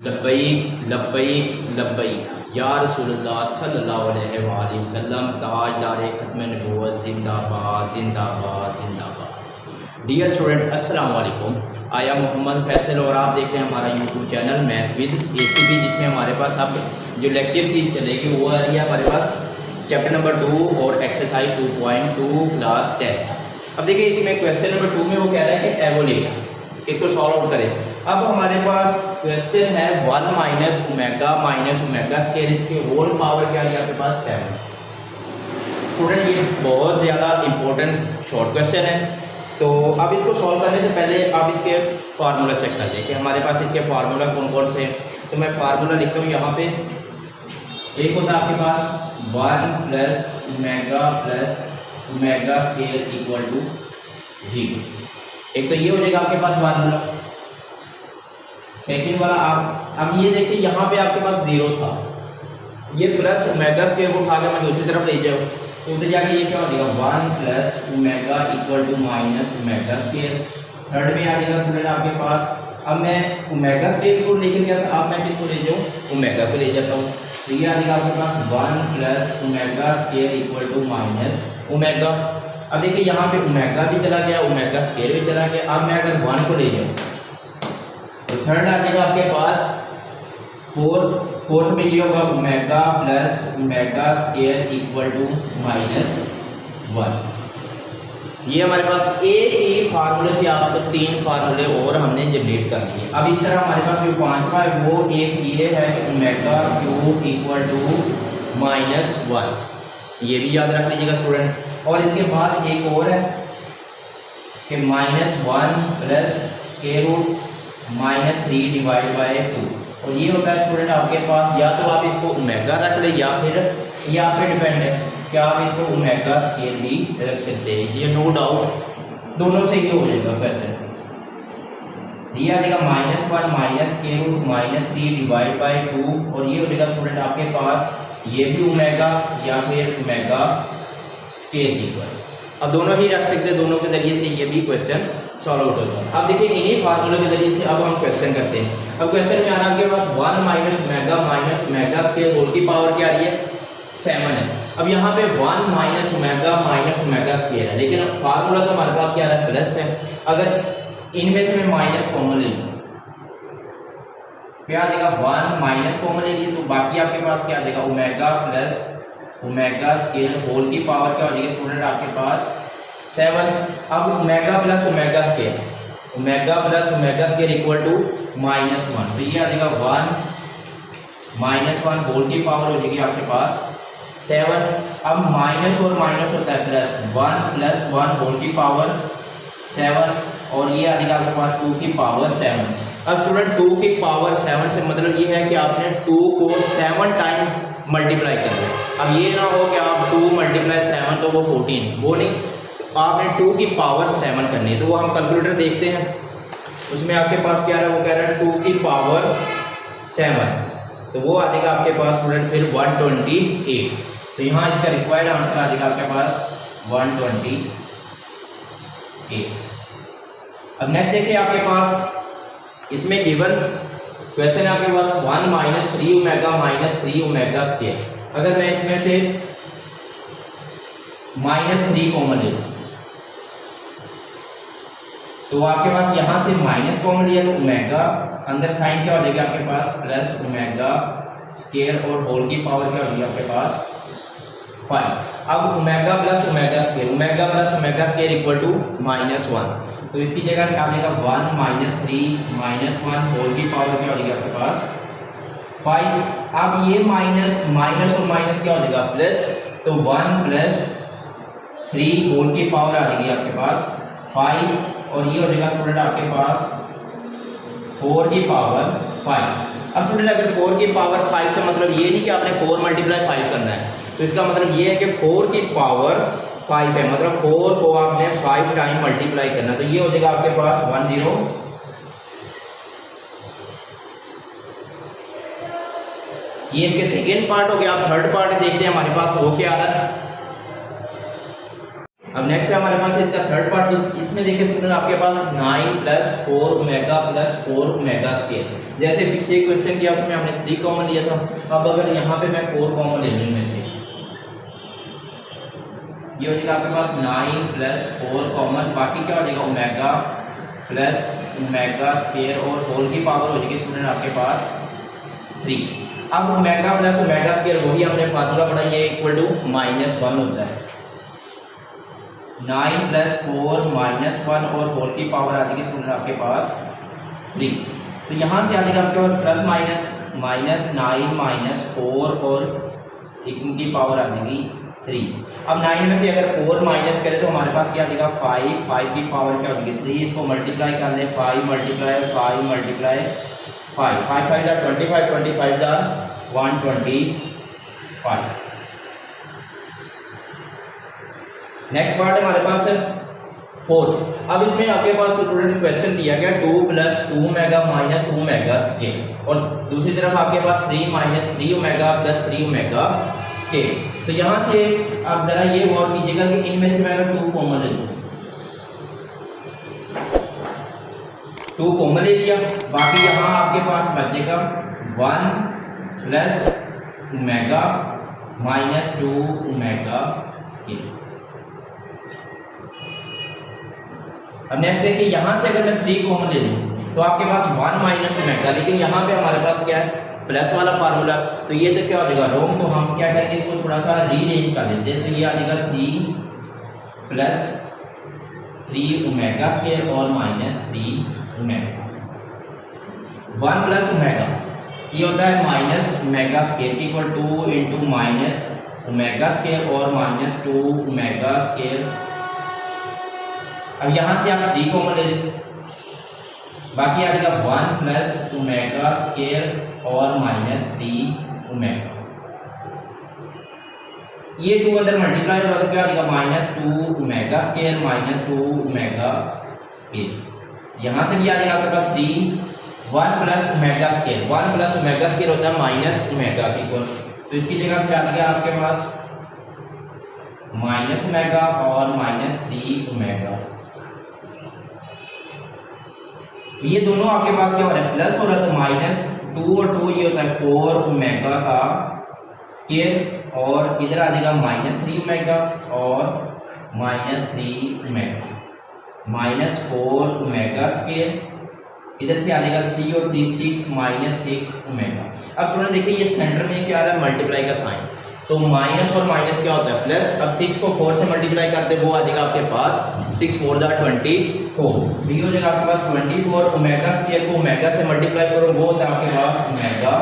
लब्बैक लब्बैक लब्बैक या रसूलुल्लाह सल्लल्लाहु अलैहि वसल्लम ताजदार ख़त्म नबूवत जिंदाबाद जिंदाबाद जिंदाबाद। डियर स्टूडेंट अस्सलाम वालेकुम। आया मोहम्मद फैसल और आप देख रहे हैं हमारा YouTube channel math with ACP, जिसमें हमारे पास अब जो लेक्चर सीरीज चलेगी वो आ रही है हमारे पास चैप्टर नंबर 2 और एक्सरसाइज 2.2 क्लास 10। अब देखिए इसमें क्वेश्चन नंबर 2 में वो कह रहा है कि एवोलेट, इसको सॉल्व आउट करें। अब हमारे पास क्वेश्चन है 1 माइनस ओमेगा स्केयर, इसके होल पावर क्या है आपके पास 7। स्टूडेंट ये बहुत ज़्यादा इंपॉर्टेंट शॉर्ट क्वेश्चन है, तो अब इसको सॉल्व करने से पहले आप इसके फार्मूला चेक कर लें कि हमारे पास इसके फार्मूला कौन कौन से। तो मैं फार्मूला लिखता हूँ यहाँ पे। एक होता है आपके पास 1 plus omega square equal to 0। एक तो ये हो जाएगा आपके पास फार्मूला। सेकेंड वाला आप अब ये देखिए यहाँ पे आपके पास 0 था, ये प्लस ओमेगा स्केयर को उठा के मैं दूसरी तरफ ले जाऊँ तो उधर जाके ये क्या हो जाएगा 1 plus omega equal to minus omega square. Third में आ जाएगा स्टूडेंट आपके पास। अब मैं ओमेगा स्केयर को लेकर गया था, अब मैं किसको ले जाऊँ, ओमेगा को ले जाता हूँ। तो ये आ जाएगा आपके पास 1 plus omega square equal to minus omega. अब देखिए यहाँ पे ओमेगा भी चला गया, ओमेगा स्केयर भी चला गया। अब मैं अगर 1 को ले जाऊँ तो थर्ड आ जाएगा आपके पास 4 में ये होगा omega plus omega square equal to minus 1। ये हमारे पास एक ही फार्मूले से आपको 3 फार्मूले और हमने जनरेट कर दिए। अब इस तरह हमारे पास जो 5वां है वो एक ये है कि omega cube equal to minus 1, ये भी याद रख लीजिएगा स्टूडेंट। और इसके बाद एक और है कि -1 plus square root -3 divide by 2। और ये होता है स्टूडेंट आपके पास, या तो आप इसको ओमेगा रख ले या फिर ये आप पे डिपेंड है कि आप इसको ओमेगा स्केयर भी रख सकते हैं। ये नो डाउट दोनों से ही हो जाएगा क्वेश्चन। ये आ जाएगा -1 minus square root -3 divide by 2। और ये हो जाएगा स्टूडेंट आपके पास ये भी ओमेगा या फिर ओमेगा स्केयर इक्वल। अब दोनों ही रख सकते हैं, दोनों के जरिए से ये भी क्वेश्चन सॉल्व आउट होगा। अब देखिए इन्हीं फार्मूले के जरिए से अब हम क्वेश्चन करते हैं। अब क्वेश्चन में आ रहा है आपके पास 1 माइनस ओमेगा स्केयर होल की पावर क्या आ रही है 7 है। अब यहाँ पे 1 माइनस ओमेगा स्केयर है, लेकिन फार्मूला तो हमारे पास क्या आ रहा है प्लस है। अगर इनमें से मैं माइनस कॉमन ले लूँ क्या आ जाएगा 1 माइनस कॉमन ले लिए तो बाकी आपके पास क्या आ जाएगा omega plus omega square whole की पावर क्या हो जाएगी स्टूडेंट आपके पास 7। अब omega plus omega square equal to -1, तो ये आ जाएगा 1 -1 होल की पावर हो जाएगी आपके पास 7। अब माइनस और माइनस होता है प्लस 1 प्लस 1 होल की पावर 7, और ये आ जाएगा आपके पास 2 की पावर 7। अब स्टूडेंट 2 की पावर 7 से मतलब ये है कि आपने 2 को 7 टाइम मल्टीप्लाई करना है। अब ये ना हो कि आप 2 × 7 तो वो 14, वो नहीं, आपने 2 की पावर 7 करनी है। तो वो हम कैलकुलेटर देखते हैं, उसमें आपके पास क्या है, वो कह रहा है 2 की पावर 7, तो वो आ जाएगा आपके पास स्टूडेंट फिर 128। तो यहाँ इसका रिक्वायर्ड आंसर आ जाएगा आपके पास 128। अब नेक्स्ट देखिए आपके पास इसमें गिवन क्वेश्चन है आपके पास 1 माइनस 3 ओमेगा स्केयर। अगर मैं इसमें से -3 कॉमन ले लूँ तो आपके पास यहाँ से माइनस कॉमन लिया तो ओमेगा अंदर साइन क्या हो जाएगा आपके पास प्लस ओमेगा स्केयर, और होल की पावर क्या होगी आपके पास 5। अब omega plus omega square equal to -1, तो इसकी जगह आ जाएगा 1 -3 -1 होल की पावर क्या हो जाएगी आपके पास 5। अब ये माइनस और माइनस क्या हो जाएगा प्लस, तो 1 प्लस 3 होल की पावर आ जाएगी आपके पास 5, और ये हो जाएगा स्टूडेंट आपके पास 4 की पावर 5। अब स्टूडेंट अगर 4 की पावर 5 से मतलब ये नहीं कि आपने 4 × 5 करना है, तो इसका मतलब ये है कि 4 की पावर 5 है, मतलब 4 को आपने 5 टाइम मल्टीप्लाई करना। तो ये हो जाएगा आपके पास 10। ये इसके सेकेंड पार्ट हो गया। आप थर्ड पार्ट देखते हैं हमारे पास वो क्या आ रहा है। अब नेक्स्ट है हमारे पास इसका थर्ड पार्ट। तो इसमें देखिए स्टूडेंट आपके पास 9 + 4 ओमेगा + 4 ओमेगा स्क्वायर, जैसे पिछले क्वेश्चन किया उसमें हमने 3 कॉमन लिया था। अब अगर यहाँ पे मैं 4 कॉमन ले लूँ इनमें से, ये हो जाएगा आपके पास 9 + 4 कॉमन, बाकी क्या हो जाएगा ओमेगा + ओमेगा स्क्वायर और होल की पावर हो जाएगी स्टूडेंट आपके पास 3। अब ओमेगा + ओमेगा स्क्वायर वही हमने फार्मूला पढ़ा, ये इक्वल टू -1 होता है। 9 + 4 -1 और होल की पावर आ जाएगी स्टूडेंट आपके पास 3। तो यहाँ से आ जाएगा आपके पास प्लस माइनस -9 - 4 और इनकी पावर आ जाएगी 3। अब 9 में से अगर 4 माइनस करें तो हमारे पास क्या आ जाएगा 5 की पावर क्या हो जाएगी 3। इसको मल्टीप्लाई कर लें 5 × 5 × 5 5 5 जार 25 25 जार 125। नेक्स्ट पार्ट हमारे पास है 4। अब इसमें आपके पास स्टूडेंट क्वेश्चन दिया गया 2 + 2 ओमेगा - 2 ओमेगा स्क्वायर और दूसरी तरफ आपके पास 3 - 3 ओमेगा + 3 ओमेगा स्क्वायर। तो यहाँ से आप ज़रा ये गौर कीजिएगा कि इनमें से मैं अगर 2 कॉमन ले लूँ, 2 कॉमन ले लिया, बाकी यहाँ आपके पास बचेगा 1 + ओमेगा - 2 ओमेगा स्क्वायर। अब नेक्स्ट देखिए यहाँ से अगर मैं 3 कॉमन ले लूँ तो आपके पास 1 - ओमेगा, लेकिन यहाँ पे हमारे पास क्या है प्लस वाला फार्मूला, तो ये तो क्या हो जाएगा रोम। तो हम क्या करेंगे इसको थोड़ा सा रीअरेंज कर लेते हैं। तो ये आ जाएगा 3 + 3 ओमेगा स्क्वायर और -3 ओमेगा। 1 + ओमेगा ये होता है -ओमेगा स्क्वायर की इक्वल 2 × -ओमेगा स्क्वायर और -2 ओमेगा स्क्वायर। अब यहाँ से आप 3 कॉमन ले लें, बाकी आ जाएगा 1 + ओमेगा स्क्वायर और -3 ओमेगा। ये 2 अंदर मल्टीप्लाई होगा तो क्या आ जाएगा -2 ओमेगा स्क्वायर -2 ओमेगा स्क्वायर। यहाँ से भी आ जाएगा आपके पास 3 1 + ओमेगा स्क्वायर। 1 + ओमेगा स्क्वायर होता है -ओमेगा की इक्वल, तो इसकी जगह क्या आ गया आपके पास -ओमेगा और -3 ओमेगा। ये दोनों आपके पास क्या हो रहा है प्लस हो रहा है, तो -2 और 2 ये होता है 4 ओमेगा का स्क्वायर और इधर आ जाएगा -3 ओमेगा और -3 ओमेगा -4 ओमेगा स्क्वायर। इधर से आ जाएगा 3 और 3 6 -6 ओमेगा। अब स्टूडेंट देखिए ये सेंटर में क्या आ रहा है मल्टीप्लाई का साइन, तो माइनस और माइनस क्या होता है प्लस। अब 6 को 4 से मल्टीप्लाई करते वो आ जाएगा आपके पास 6 4 = 24, भी हो जाएगा आपके पास 24। ओमेगा स्क्वायर को ओमेगा से मल्टीप्लाई करो वो होता है आपके पास ओमेगा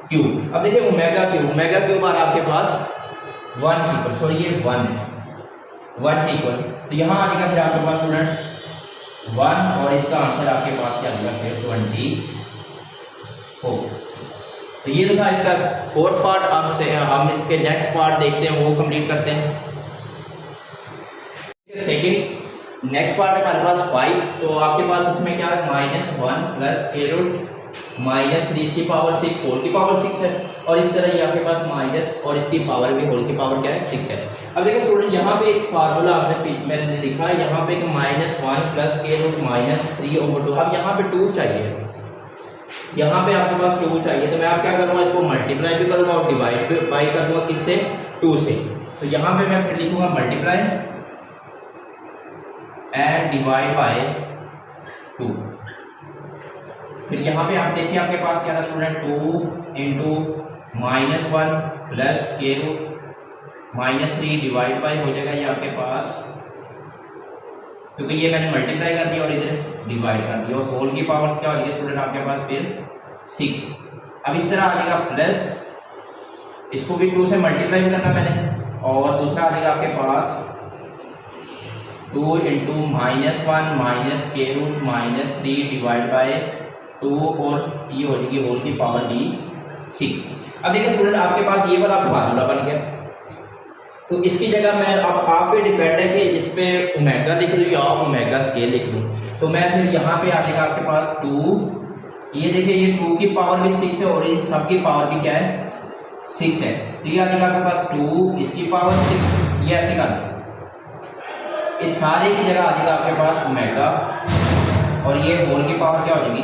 क्यूब। अब देखिए ओमेगा क्यूब आ रहा है आपके पास 1 इक्वल, सॉरी ये 1 है 1 इक्वल, तो यहाँ आ जाएगा फिर आपके पास स्टूडेंट 1 और इसका आंसर आपके पास क्या आएगा फिर 24। तो ये तो था इसका 4th पार्ट। अब से हम इसके नेक्स्ट पार्ट देखते हैं, वो कंप्लीट करते हैं। सेकंड नेक्स्ट पार्ट है हमारे पास 5। तो आपके पास इसमें क्या है -1 + √-3 इसकी पावर 6 होल की पावर 6 है, और इस तरह ये आपके पास माइनस और इसकी पावर भी होल की पावर क्या है 6 है। अब देखिए स्टूडेंट यहाँ पे एक फार्मूला मैंने लिखा है यहाँ पे कि -1 + -3/2। अब यहाँ पे 2 चाहिए, यहाँ पे आपके पास 2 चाहिए, तो मैं आप क्या करूँगा इसको मल्टीप्लाई भी करूँगा और डिवाइड भी बाई करूँगा किससे 2 से। तो यहाँ पे मैं फिर लिखूँगा मल्टीप्लाई एंड डिवाइड बाय 2। फिर यहाँ पे आप देखिए आपके पास क्या था स्टूडेंट 2 × -1 + -3 डिवाइड बाय हो जाएगा ये आपके पास, क्योंकि ये मैंने मल्टीप्लाई कर दिया और इधर डिवाइड कर दिया, और होल की पावर क्या हो जाएगी स्टूडेंट आपके पास फिर 6। अब इस तरह आ जाएगा प्लस, इसको भी 2 से मल्टीप्लाई भी करना मैंने, और दूसरा आ जाएगा आपके पास 2 × -1 - -3 डिवाइड बाय 2 और ये हो जाएगी होल की पावर भी 6। अब देखिए स्टूडेंट आपके पास ये वाला फार्मूला बन गया, तो इसकी जगह मैं अब आप पे डिपेंड है कि इस पे ओमेगा लिख दूँ या ओमेगा स्केल लिख दूँ। तो मैं फिर यहाँ पे आ जाएगा आपके पास 2, ये देखिए ये 2 की पावर भी 6 है और इन सब की पावर भी क्या है 6 है, तो ये आ जाएगा आपके पास 2 इसकी पावर 6, ये ऐसे कर दो इस सारे की जगह आ जाएगा आपके पास ओमेगा, और ये होल की पावर क्या हो जाएगी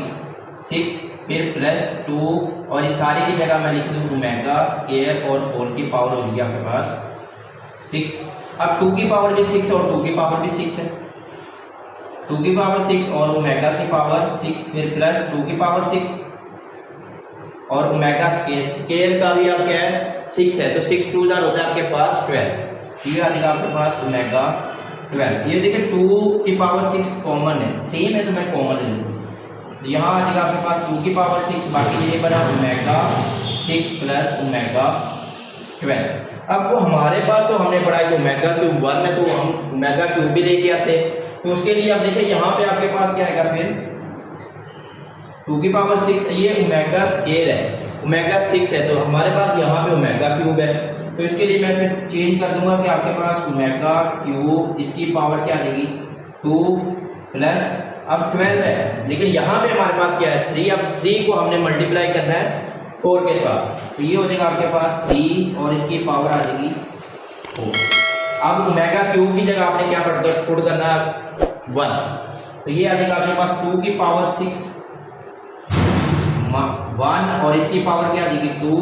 6, फिर प्लस 2, और इस सारे की जगह मैं लिख दूँ ओमेगा स्क्वायर और होल की पावर हो जाएगी आपके पास 6। अब 2 की पावर भी 6 और 2 की पावर भी 6 है, 2 की पावर 6 और ओमेगा की पावर 6, फिर प्लस 2 की पावर 6 और ओमेगा स्क्वायर का भी आप क्या है 6 है, तो 6 2 जार होता है आपके पास 12। ये आ जाएगा आपके पास ओमेगा 12। ये देखिए 2 की पावर 6 कॉमन है, सेम है तो मैं कॉमन ले लूँ, तो यहाँ आ जाएगा आपके पास 2 की पावर 6, बाकी ये बना ओमेगा 6 प्लस ओमेगा 12। अब वो हमारे पास तो हमने पढ़ा है कि ओमेगा क्यूब 1 है, तो हम ओमेगा क्यूब भी लेके आते हैं, तो उसके लिए आप देखिए यहाँ पे आपके पास क्या आएगा फिर 2 की पावर 6, ये ओमेगा स्क्वायर है, ओमेगा 6 है, तो हमारे पास यहाँ पे ओमेगा क्यूब है, तो इसके लिए मैं फिर चेंज कर दूंगा कि आपके पास ओमेगा क्यूब इसकी पावर क्या आ जाएगी 2 प्लस अब 12 है, लेकिन यहाँ पे हमारे पास क्या है 3। अब 3 को हमने मल्टीप्लाई करना है 4 के साथ, तो ये हो जाएगा आपके पास 3 और इसकी पावर आ जाएगी 4। अब ओमेगा क्यूब की जगह आपने क्या पुट करना है 1, तो ये आ जाएगा आपके पास 2 की पावर 6 1 और इसकी पावर क्या आ जाएगी 2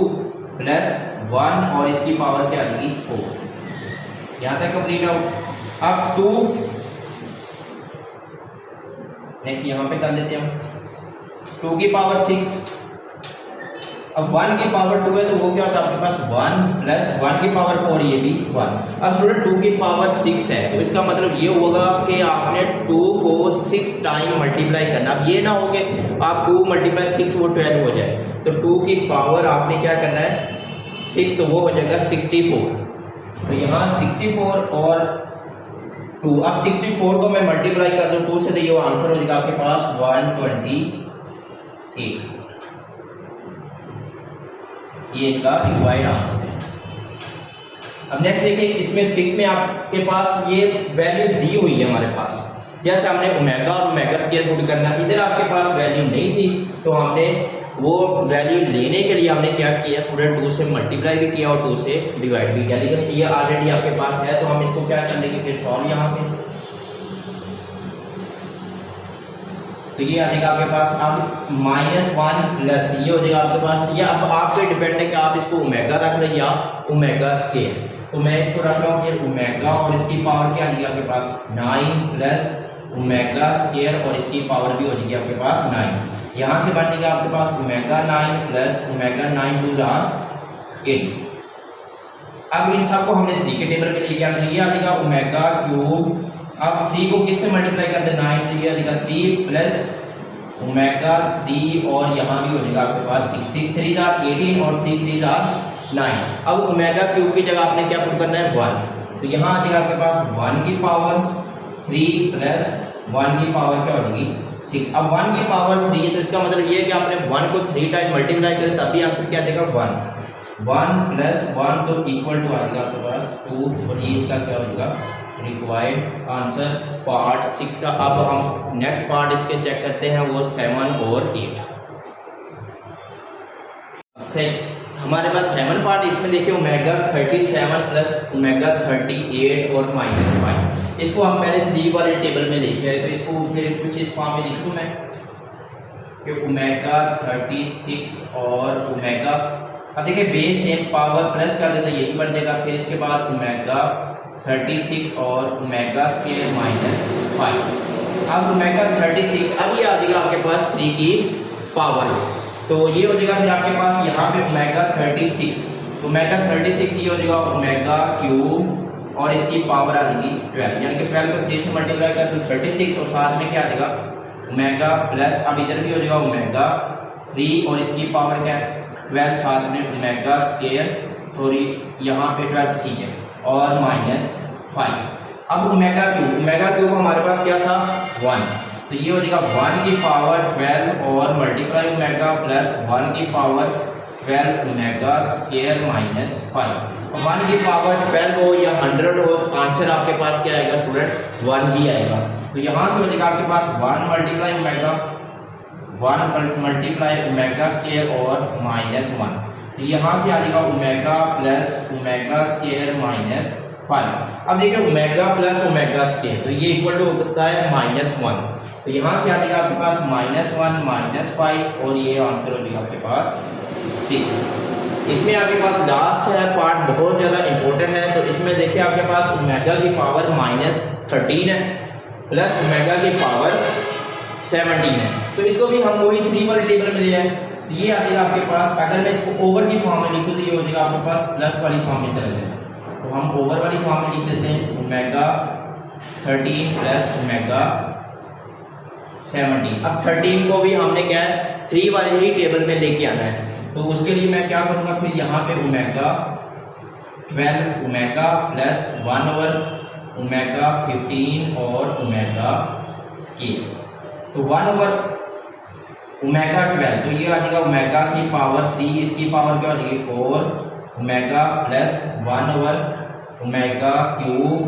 प्लस 1 और इसकी पावर क्या आ जाएगी 4। यहाँ तक कंप्लीट हो। अब 2 नेक्स्ट यहाँ पे कर लेते हैं हम 2 की पावर 6, अब 1 की पावर 2 है तो वो क्या होता है आपके पास 1 प्लस 1 की पावर 4, ये भी 1। अब स्टूडेंट 2 की पावर 6 है, तो इसका मतलब ये होगा कि आपने 2 को 6 टाइम मल्टीप्लाई करना। अब ये ना हो कि आप 2 मल्टीप्लाई 6 वो 12 हो जाए, तो 2 की पावर आपने क्या करना है 6, तो वो हो जाएगा 64, तो यहाँ 64 और 2, अब 64 को मैं मल्टीप्लाई कर दूँ 2 से, तो ये आंसर हो जाएगा आपके पास 128। ये इनका रिक्वायर्ड आंसर है। अब नेक्स्ट देखिए, इसमें 6 में आपके पास ये वैल्यू दी हुई है हमारे पास, जैसे हमने ओमेगा और ओमेगा स्क्वायर पुट करना, इधर आपके पास वैल्यू नहीं थी, तो हमने वो वैल्यू लेने के लिए हमने क्या किया स्टूडेंट 2 से मल्टीप्लाई भी किया और 2 से डिवाइड भी किया, लेकिन ये ऑलरेडी आपके पास है, तो हम इसको क्या कर लेंगे फिर सॉल्व यहाँ से, तो ये आ जाएगा आपके पास अब -1 प्लस ये हो जाएगा आपके पास, ये अब आप पे डिपेंड है कि आप इसको ओमेगा रख लें या ओमेगा स्क्वायर, तो मैं इसको रख रहा हूँ फिर ओमेगा और इसकी पावर क्या आ जाएगी आपके पास 9 प्लस ओमेगा स्क्वायर और इसकी पावर भी हो जाएगी आपके पास 9। यहाँ से बन जाएगा आपके पास ओमेगा 9 प्लस ओमेगा 9 2 जार 8। अब इन सबको हमने 3 के टेबल में लेके आना चाहिए, आ जाएगा ओमेगा क्यूब। अब 3 को किससे मल्टीप्लाई कर दे 9 से, ये आ जाएगा 3 प्लस ओमेगा 3 और यहाँ भी हो जाएगा आपके पास 6 6 3 जार 18 और 3 3 जार 9। अब ओमेगा क्यूब की जगह आपने क्या पुट करना है 1, तो यहाँ आ जाएगा आपके पास 1 की पावर 3 प्लस 1 की पावर क्या हो जाएगी 6। अब 1 की पावर 3 है, तो इसका मतलब ये है कि आपने 1 को 3 टाइम मल्टीप्लाई करें तभी आंसर क्या देगा 1 प्लस 1 तो इक्वल टू आ जाएगा आपके पास 2, और ये इसका क्या हो जाएगा रिक्वायर्ड आंसर पार्ट 6 का। अब हम नेक्स्ट पार्ट इसके चेक करते हैं, वो 7 और 8 से हमारे पास 7 पार्ट, इसमें देखिए ओमेगा 37 प्लस ओमेगा 38 और -5, इसको हम पहले 3 वाले टेबल में लेके आए, तो इसको फिर कुछ इस फॉर्म में लिख दूँ मैं कि ओमेगा 36 और ओमेगा, अब देखिए बेस सेम पावर प्लस कर देते ये भी बन जाएगा, फिर इसके बाद ओमेगा 36 और ओमेगा स्क्वायर -5। अब ओमेगा 36 अब ये आ जाएगा आपके पास 3 की पावर, तो ये हो जाएगा फिर आपके पास यहाँ पे ओमेगा 36, ओमेगा 36 ये हो जाएगा ओमेगा क्यूब और इसकी पावर आ जाएगी 12, यानी कि 12 को 3 से मल्टीप्लाई कर तो 36 और साथ में क्या आ जाएगा ओमेगा प्लस, अब इधर भी हो जाएगा ओमेगा 3 और इसकी पावर क्या है 12, साथ में ओमेगा स्क्वायर सॉरी यहाँ पे 12 ठीक है और -5। अब ओमेगा क्यूब हमारे पास क्या था 1, तो ये हो जाएगा 1 की पावर 12 और मल्टीप्लाई ओमेगा प्लस 1 की पावर 12 ओमेगा स्क्वायर -5। 1 की पावर 12 हो या 100 हो, आंसर आपके पास क्या आएगा स्टूडेंट 1 ही आएगा, तो यहाँ से हो जाएगा आपके पास 1 multiply omega 1 multiply omega square और -1, तो यहाँ से आ जाएगा ओमेगा प्लस ओमेगा स्क्वायर 5। अब देखिए ओमेगा प्लस ओमेगा स्केयर, तो ये इक्वल टू होता है -1, तो यहाँ से आ जाएगा आपके पास -1 -5 और ये आंसर हो जाएगा आपके पास 6। इसमें आपके पास लास्ट है पार्ट बहुत ज़्यादा इंपॉर्टेंट है, तो इसमें देखिए आपके पास ओमेगा की पावर -13 है प्लस ओमेगा की पावर 17 है, तो इसको भी हम वही 3 वाले टेबल में लिया है, तो ये आ जाएगा आपके पास। अगर मैं इसको ओवर की फॉर्म में लिखूँ तो ये हो जाएगा आपके पास प्लस वाली फॉर्म में चला जाएगा, तो हम ओवर वाली फॉर्म में लिख देते हैं ओमेगा 13 प्लस ओमेगा 17। अब 13 को भी हमने क्या है 3 वाले ही टेबल में लेके आना है, तो उसके लिए मैं क्या करूँगा, फिर यहाँ पे omega 12 omega plus 1 over omega 15 और ओमेगा स्केयर, तो 1 ओवर ओमेगा 12, तो ये आ जाएगा ओमेगा की पावर 3, इसकी पावर क्या हो जाएगी 4 omega plus 1 over omega cube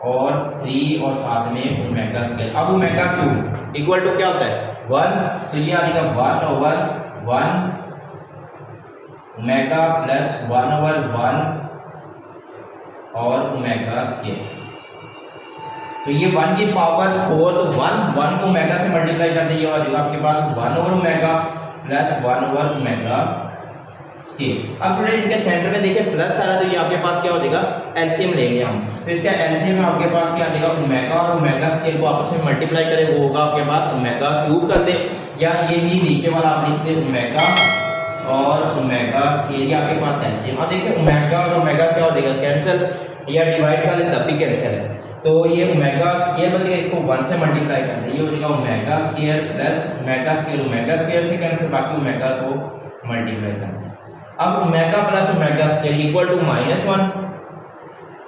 और 3 और साथ में ओमेगा स्केयर। अब ओमेगा क्यूब इक्वल टू क्या होता है 1, तो ये आ जाएगा 1 ओवर 1 ओमेगा प्लस 1 ओवर 1 और ओमेगा स्केयर, तो ये 1 की पावर 4, तो 1 को ओमेगा से मल्टीप्लाई कर दें, ये आ जाएगा आपके पास 1 over omega plus 1 over omega square. अब स्टूडेंट इनके सेंटर में देखिए प्लस आ रहा है, तो ये आपके पास क्या हो जाएगा एलसीएम लेंगे हम, तो इसका एलसीएम में आपके पास क्या आ जाएगा ओमेगा और ओमेगा स्केयर को आपस में मल्टीप्लाई करें, वो होगा आपके पास ओमेगा क्यूब कर दे, या ये भी नीचे वाला आप लिख दे ओमेगा और ओमेगा स्केयर, ये आपके पास एलसीएम। अब देखिए ओमेगा और ओमेगा क्या हो जाएगा कैंसिल, या डिवाइड कर ले तब भी कैंसिल है, तो ये ओमेगा स्केयर बचेगा, इसको 1 से मल्टीप्लाई कर दे, ये हो जाएगा omega square plus omega square से कैंसिल, बाकी ओमेगा को मल्टीप्लाई कर दे। अब omega plus omega square equal to -1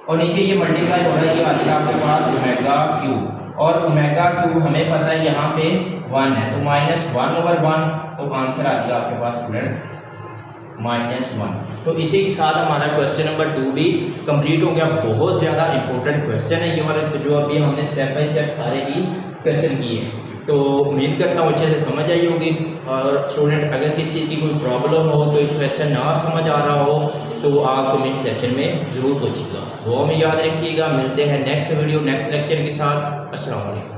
और नीचे ये मल्टीप्लाई हो रहा है, ये आ जाएगा आपके पास ओमेगा क्यूब, और ओमेगा क्यूब हमें पता है यहाँ पे 1 है, तो -1 ओवर 1, तो आंसर आ जाएगा आपके पास स्टूडेंट -1। तो इसी के साथ हमारा क्वेश्चन नंबर 2 भी कंप्लीट हो गया। बहुत ज़्यादा इंपॉर्टेंट क्वेश्चन है ये वाला, जो अभी हमने स्टेप बाय स्टेप सारे ही क्वेश्चन किए हैं, तो उम्मीद करता हूँ अच्छे से समझ आई होगी। और स्टूडेंट अगर किसी चीज़ की कोई प्रॉब्लम हो, कोई क्वेश्चन ना समझ आ रहा हो, तो आप कमेंट सेक्शन में ज़रूर पूछिएगा। वो हमें याद रखिएगा। मिलते हैं नेक्स्ट वीडियो नेक्स्ट लेक्चर के साथ। अस्सलाम वालेकुम।